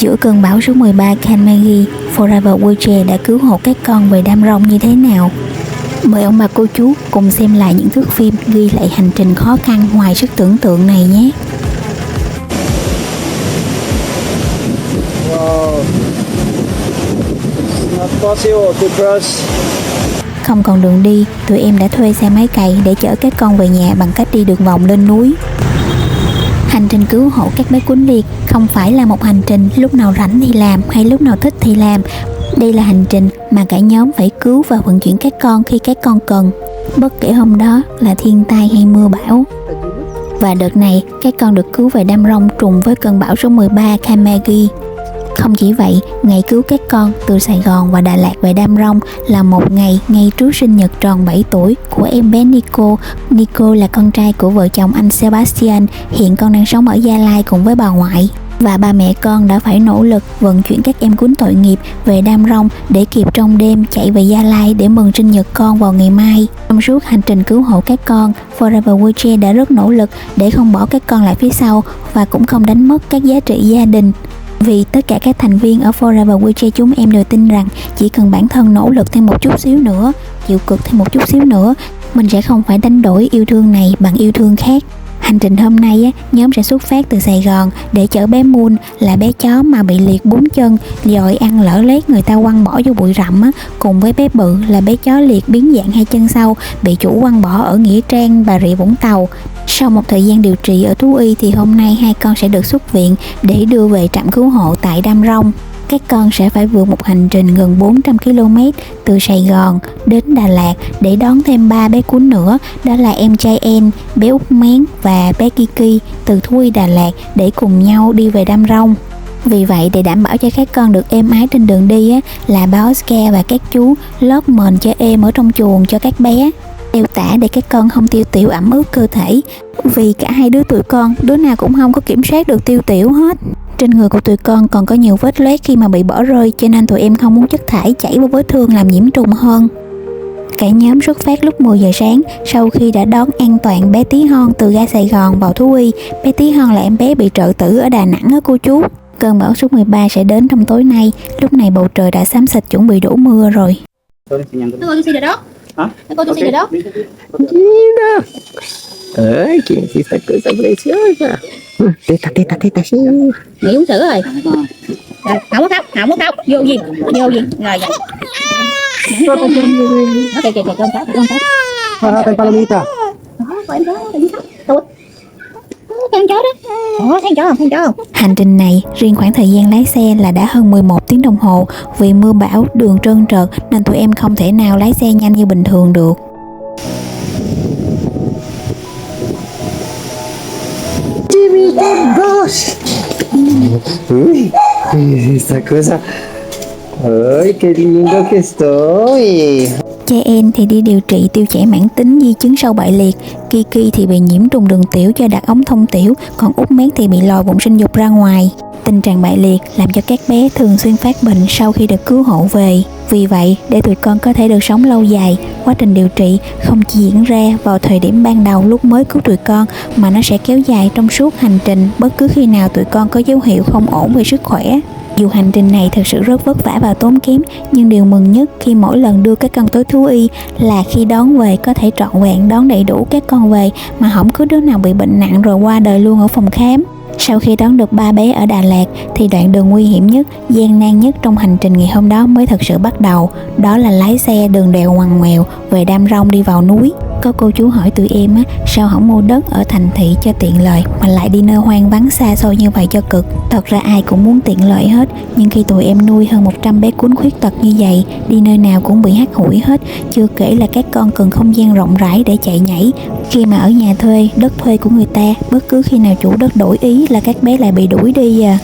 Giữa cơn bão số 13 Kanmagi, Forever Wheelchair đã cứu hộ các con về đám rông như thế nào? Mời ông bà cô chú cùng xem lại những thước phim ghi lại hành trình khó khăn ngoài sức tưởng tượng này nhé. Wow. It's not possible to cross. Không còn đường đi, tụi em đã thuê xe máy cày để chở các con về nhà bằng cách đi đường vòng lên núi. Hành trình cứu hộ các bé cuốn liệt không phải là một hành trình lúc nào rảnh thì làm hay lúc nào thích thì làm. Đây là hành trình mà cả nhóm phải cứu và vận chuyển các con khi các con cần, bất kể hôm đó là thiên tai hay mưa bão. Và đợt này, các con được cứu về đám rông trùng với cơn bão số 13 Kanmagi. Không chỉ vậy, ngày cứu các con từ Sài Gòn và Đà Lạt về đám rông là một ngày ngay trước sinh nhật tròn 7 tuổi của em bé Nico. Nico là con trai của vợ chồng anh Sebastian, hiện con đang sống ở Gia Lai cùng với bà ngoại. Và ba mẹ con đã phải nỗ lực vận chuyển các em cuốn tội nghiệp về đám rông để kịp trong đêm chạy về Gia Lai để mừng sinh nhật con vào ngày mai. Trong suốt hành trình cứu hộ các con, Forever Wheelchair đã rất nỗ lực để không bỏ các con lại phía sau và cũng không đánh mất các giá trị gia đình. Vì tất cả các thành viên ở Forever Wheelchair chúng em đều tin rằng chỉ cần bản thân nỗ lực thêm một chút xíu nữa, chịu cực thêm một chút xíu nữa, mình sẽ không phải đánh đổi yêu thương này bằng yêu thương khác. Hành trình hôm nay nhóm sẽ xuất phát từ Sài Gòn để chở bé Moon, là bé chó mà bị liệt 4 chân, dội ăn lỡ lét người ta quăng bỏ vô bụi rậm, cùng với bé Bự là bé chó liệt biến dạng 2 chân sau, bị chủ quăng bỏ ở Nghĩa Trang, Bà Rịa Vũng Tàu. Sau một thời gian điều trị ở thú y thì hôm nay hai con sẽ được xuất viện để đưa về trạm cứu hộ tại Đam Rông. Các con sẽ phải vượt một hành trình gần 400 km từ Sài Gòn đến Đà Lạt để đón thêm 3 bé cuốn nữa, đó là em trai En, bé Út Mén và bé Kiki từ thú y Đà Lạt để cùng nhau đi về Đam Rông. Vì vậy, để đảm bảo cho các con được êm ái trên đường đi là bà Oscar và các chú lót mền cho êm ở trong chuồng cho các bé, đeo tả để các con không tiêu tiểu ẩm ướt cơ thể, vì cả hai đứa tụi con đứa nào cũng không có kiểm soát được tiêu tiểu hết. Trên người của tụi con còn có nhiều vết loét khi mà bị bỏ rơi, cho nên tụi em không muốn chất thải chảy vào vết thương làm nhiễm trùng hơn. Cả nhóm xuất phát lúc 10 giờ sáng sau khi đã đón an toàn bé Tí Hon từ ga Sài Gòn vào thú y. Bé Tí Hon là em bé bị trợ tử ở Đà Nẵng cô chú. Cơn bão số 13 sẽ đến trong tối nay. Lúc này bầu trời đã xám xịt chuẩn bị đổ mưa rồi. Cô tôi xin đó. Que esta cosa preciosa. Teta, sí. Nghỉ uống sữa rồi. Không có khóc. Vô gì. Rồi vậy. Kìa, con khóc. Tay palomita. Em chó, Than chó đó. Than chó không? Hành trình này, riêng khoảng thời gian lái xe là đã hơn 11 tiếng đồng hồ. Vì mưa bão, đường trơn trượt nên tụi em không thể nào lái xe nhanh như bình thường được. Jimmy Gosh. Uy, esta cosa. Ay, qué lindo que estoy. Cha En thì đi điều trị tiêu chảy mãn tính di chứng sau bại liệt, Kiki thì bị nhiễm trùng đường tiểu cho đặt ống thông tiểu, còn Út Mén thì bị lòi bụng sinh dục ra ngoài. Tình trạng bại liệt làm cho các bé thường xuyên phát bệnh sau khi được cứu hộ về. Vì vậy, để tụi con có thể được sống lâu dài, quá trình điều trị không chỉ diễn ra vào thời điểm ban đầu lúc mới cứu tụi con, mà nó sẽ kéo dài trong suốt hành trình bất cứ khi nào tụi con có dấu hiệu không ổn về sức khỏe. Dù hành trình này thực sự rất vất vả và tốn kém, nhưng điều mừng nhất khi mỗi lần đưa các con tới thú y là khi đón về có thể trọn vẹn đón đầy đủ các con về mà không có đứa nào bị bệnh nặng rồi qua đời luôn ở phòng khám. Sau khi đón được 3 bé ở Đà Lạt thì đoạn đường nguy hiểm nhất, gian nan nhất trong hành trình ngày hôm đó mới thật sự bắt đầu. Đó là lái xe đường đèo ngoằn ngoèo về Đam Rông đi vào núi. Có cô chú hỏi tụi em sao không mua đất ở thành thị cho tiện lợi mà lại đi nơi hoang vắng xa xôi như vậy cho cực. Thật ra ai cũng muốn tiện lợi hết, nhưng khi tụi em nuôi hơn 100 bé cuốn khuyết tật như vậy, đi nơi nào cũng bị hắt hủi hết. Chưa kể là các con cần không gian rộng rãi để chạy nhảy. Khi mà ở nhà thuê, đất thuê của người ta, bất cứ khi nào chủ đất đổi ý là các bé lại bị đuổi đi à.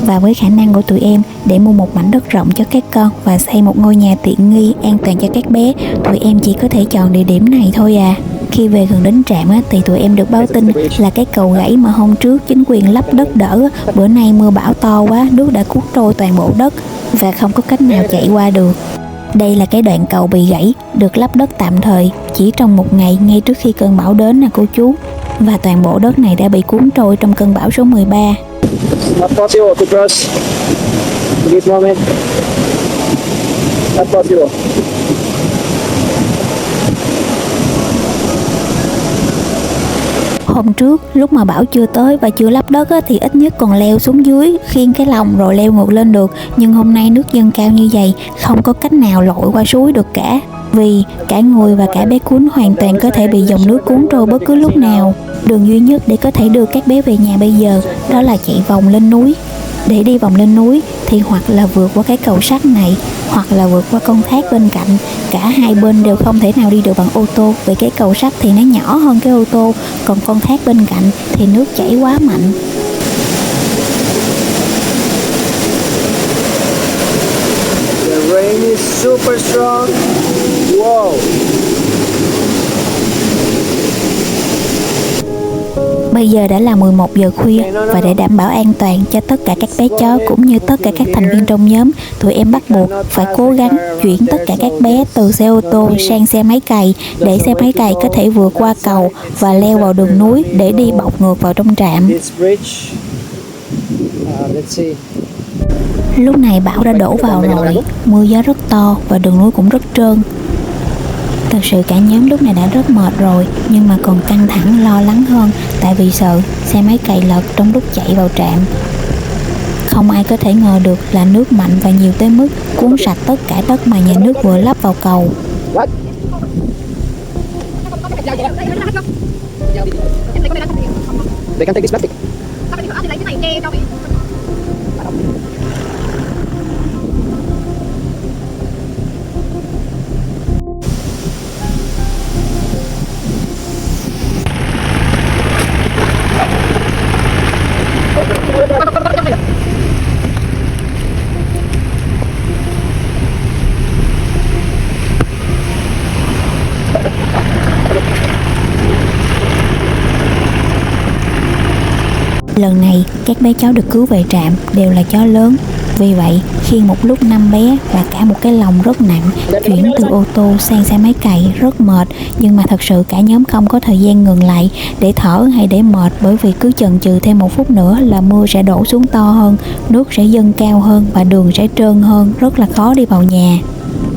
Và với khả năng của tụi em để mua một mảnh đất rộng cho các con và xây một ngôi nhà tiện nghi an toàn cho các bé, tụi em chỉ có thể chọn địa điểm này thôi à. Khi về gần đến trạm thì tụi em được báo tin là cái cầu gãy mà hôm trước chính quyền lấp đất đỡ, bữa nay mưa bão to quá, nước đã cuốn trôi toàn bộ đất và không có cách nào chạy qua được. Đây là cái đoạn cầu bị gãy, được lấp đất tạm thời chỉ trong một ngày ngay trước khi cơn bão đến nè cô chú. Và toàn bộ đất này đã bị cuốn trôi trong cơn bão số 13. Not possible to cross in this moment. Not possible. Hôm trước lúc mà bão chưa tới và chưa lấp đất á, thì ít nhất còn leo xuống dưới khiêng cái lồng rồi leo ngược lên được, nhưng hôm nay nước dâng cao như vậy không có cách nào lội qua suối được cả, vì cả người và cả bé Cún hoàn toàn có thể bị dòng nước cuốn trôi bất cứ lúc nào. Đường duy nhất để có thể đưa các bé về nhà bây giờ đó là chạy vòng lên núi. Để đi vòng lên núi thì hoặc là vượt qua cái cầu sắt này, hoặc là vượt qua con thác bên cạnh. Cả hai bên đều không thể nào đi được bằng ô tô, vì cái cầu sắt thì nó nhỏ hơn cái ô tô, còn con thác bên cạnh thì nước chảy quá mạnh. The rain is super strong. Wow. Bây giờ đã là 11 giờ khuya và để đảm bảo an toàn cho tất cả các bé chó cũng như tất cả các thành viên trong nhóm, tụi em bắt buộc phải cố gắng chuyển tất cả các bé từ xe ô tô sang xe máy cày để xe máy cày có thể vượt qua cầu và leo vào đường núi để đi bọc ngược vào trong trạm. This bridge. Let's see. Lúc này bão đã đổ vào rồi, mưa gió rất to và đường núi cũng rất trơn. Thật sự cả nhóm lúc này đã rất mệt rồi, nhưng mà còn căng thẳng lo lắng hơn, tại vì sợ xe máy cày lật trong lúc chạy vào trạm. Không ai có thể ngờ được là nước mạnh và nhiều tới mức cuốn sạch tất cả đất mà nhà nước vừa lắp vào cầu. What? They can take this plastic. Lần này các bé chó được cứu về trạm đều là chó lớn. Vì vậy khi một lúc 5 bé và cả một cái lồng rất nặng chuyển từ ô tô sang xe máy cày rất mệt, nhưng mà thật sự cả nhóm không có thời gian ngừng lại để thở hay để mệt, bởi vì cứ chần chừ thêm một phút nữa là mưa sẽ đổ xuống to hơn, nước sẽ dâng cao hơn và đường sẽ trơn hơn, rất là khó đi vào nhà.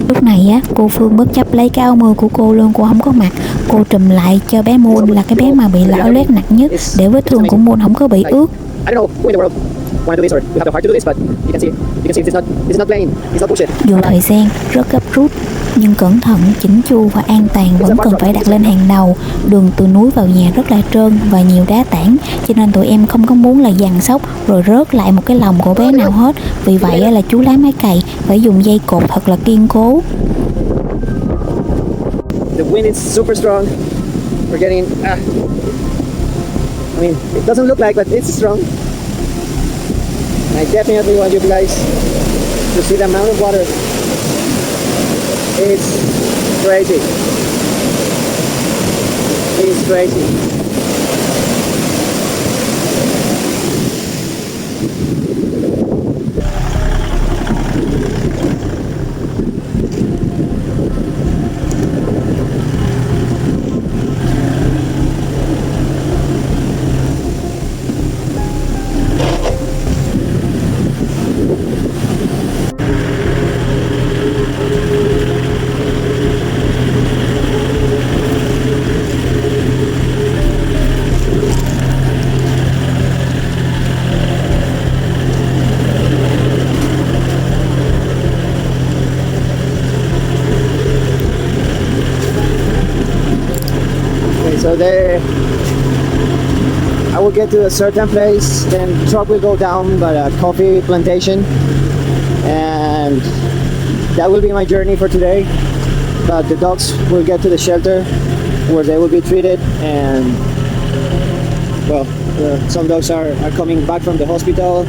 Lúc này á, cô Phương bất chấp lấy cái áo mưa của cô luôn, cô không có mặc, cô trùm lại cho bé Moon là cái bé mà bị lở loét nặng nhất, để vết thương của Moon không có bị ướt. I don't know who in the world wanted to do this, or you have the heart to do this, but you can see this is not playing, it's not bullshit. Dù thời gian rất gấp rút, nhưng cẩn thận, chỉnh chu và an toàn vẫn cần phải đặt lên hàng đầu. Đường từ núi vào nhà rất là trơn và nhiều đá tảng, cho nên tụi em không có muốn là giằng xóc rồi rớt lại một cái lồng của bé nào hết. Vì vậy là chú lái máy cày phải dùng dây cột thật là kiên cố. The wind is super strong. We're getting I mean, it doesn't look like, but it's strong. I definitely want you guys to see the amount of water. It's crazy. It's crazy. So there, I will get to a certain place, then truck will go down by a coffee plantation, and that will be my journey for today. But the dogs will get to the shelter where they will be treated, and well, some dogs are coming back from the hospital.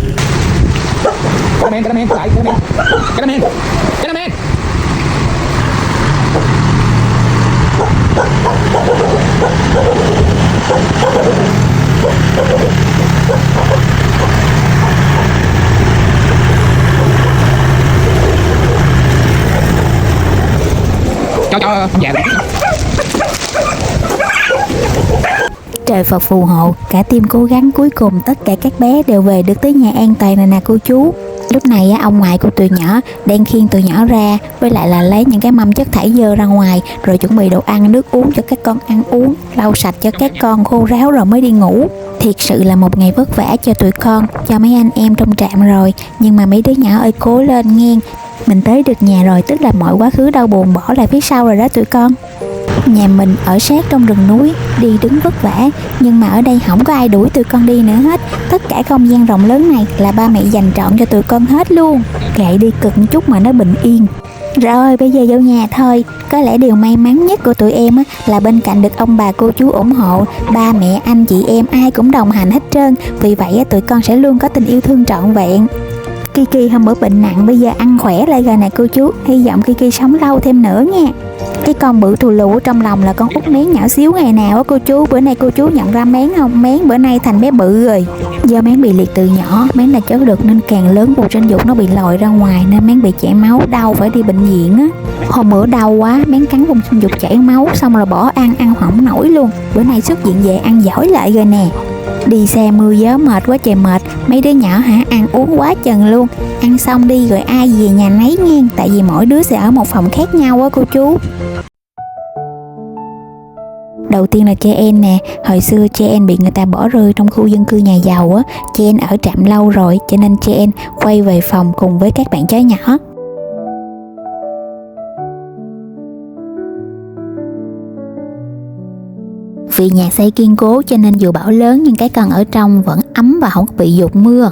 Trở trời Phật phù hộ, cả team cố gắng, cuối cùng tất cả các bé đều về được tới nhà an toàn rồi nè cô chú. Lúc này ông ngoại của tụi nhỏ đang khiêng tụi nhỏ ra, với lại là lấy những cái mâm chất thải dơ ra ngoài, rồi chuẩn bị đồ ăn nước uống cho các con ăn uống, lau sạch cho các con khô ráo rồi mới đi ngủ. Thiệt sự là một ngày vất vả cho tụi con, cho mấy anh em trong trạm rồi, nhưng mà mấy đứa nhỏ ơi cố lên nghe. Mình tới được nhà rồi, tức là mọi quá khứ đau buồn bỏ lại phía sau rồi đó tụi con. Nhà mình ở sát trong rừng núi, đi đứng vất vả, nhưng mà ở đây không có ai đuổi tụi con đi nữa hết. Tất cả không gian rộng lớn này là ba mẹ dành trọn cho tụi con hết luôn. Kệ đi cực chút mà nó bình yên. Rồi bây giờ vô nhà thôi. Có lẽ điều may mắn nhất của tụi em là bên cạnh được ông bà cô chú ủng hộ, ba mẹ anh chị em ai cũng đồng hành hết trơn. Vì vậy tụi con sẽ luôn có tình yêu thương trọn vẹn. Kiki hôm bữa bệnh nặng, bây giờ ăn khỏe lại rồi nè cô chú. Hy vọng Kiki sống lâu thêm nữa nha. Cái con bự thù lù ở trong lòng là con út Mén nhỏ xíu ngày nào á cô chú. Bữa nay cô chú nhận ra Mén không? Mén bữa nay thành bé bự rồi. Do Mén bị liệt từ nhỏ, Mén là cháu đực nên càng lớn bụng sinh dục nó bị lòi ra ngoài, nên Mén bị chảy máu, đau phải đi bệnh viện á. Hôm bữa đau quá, Mén cắn vùng sinh dục chảy máu, xong rồi bỏ ăn hỏng nổi luôn. Bữa nay xuất viện về ăn giỏi lại rồi nè. Đi xe mưa gió mệt quá trời mệt, mấy đứa nhỏ ăn uống quá chừng luôn. Ăn xong đi rồi ai về nhà nấy nghe, tại vì mỗi đứa sẽ ở một phòng khác nhau á cô chú. Đầu tiên là Chen nè, hồi xưa Chen bị người ta bỏ rơi trong khu dân cư nhà giàu á. Chen ở trạm lâu rồi cho nên Chen quay về phòng cùng với các bạn chó nhỏ. Vì nhà xây kiên cố cho nên dù bão lớn nhưng các con ở trong vẫn ấm và không bị dột mưa.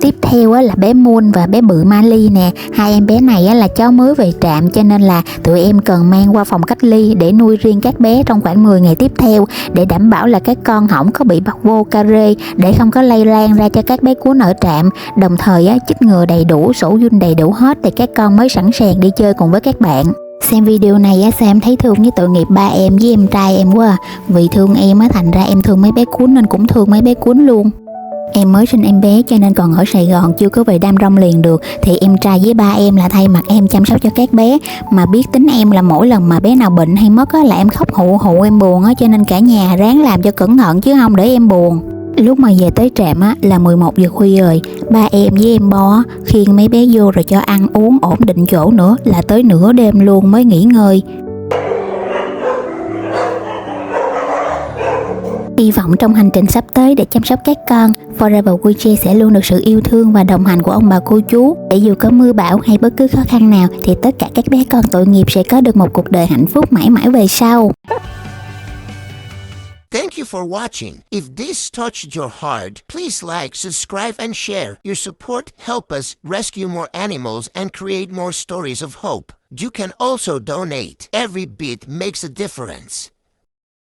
Tiếp theo là bé Moon và bé bự Mali nè. Hai em bé này là cháu mới về trạm cho nên là tụi em cần mang qua phòng cách ly để nuôi riêng các bé trong khoảng 10 ngày tiếp theo, để đảm bảo là các con không có bị bắt vô care, để không có lây lan ra cho các bé cuốn ở trạm. Đồng thời chích ngừa đầy đủ, sổ giun đầy đủ hết để các con mới sẵn sàng đi chơi cùng với các bạn. Xem video này sao em thấy thương với tội nghiệp ba em với em trai em quá. Vì thương em thành ra em thương mấy bé cuốn nên cũng thương mấy bé cuốn luôn. Em mới sinh em bé cho nên còn ở Sài Gòn chưa có về Đam Rông liền được, thì em trai với ba em là thay mặt em chăm sóc cho các bé. Mà biết tính em là mỗi lần mà bé nào bệnh hay mất là em khóc hụ em buồn cho nên cả nhà ráng làm cho cẩn thận chứ không để em buồn. Lúc mà về tới trạm là 11 giờ khuya rồi. Ba em với em Bo khiêng mấy bé vô rồi cho ăn uống ổn định chỗ nữa là tới nửa đêm luôn mới nghỉ ngơi. Hy vọng trong hành trình sắp tới để chăm sóc các con, Forever WeChat sẽ luôn được sự yêu thương và đồng hành của ông bà cô chú. Để dù có mưa bão hay bất cứ khó khăn nào thì tất cả các bé con tội nghiệp sẽ có được một cuộc đời hạnh phúc mãi mãi về sau. Thank you for watching. If this touched your heart, please like, subscribe and share. Your support help us rescue more animals and create more stories of hope. You can also donate. Every bit makes a difference.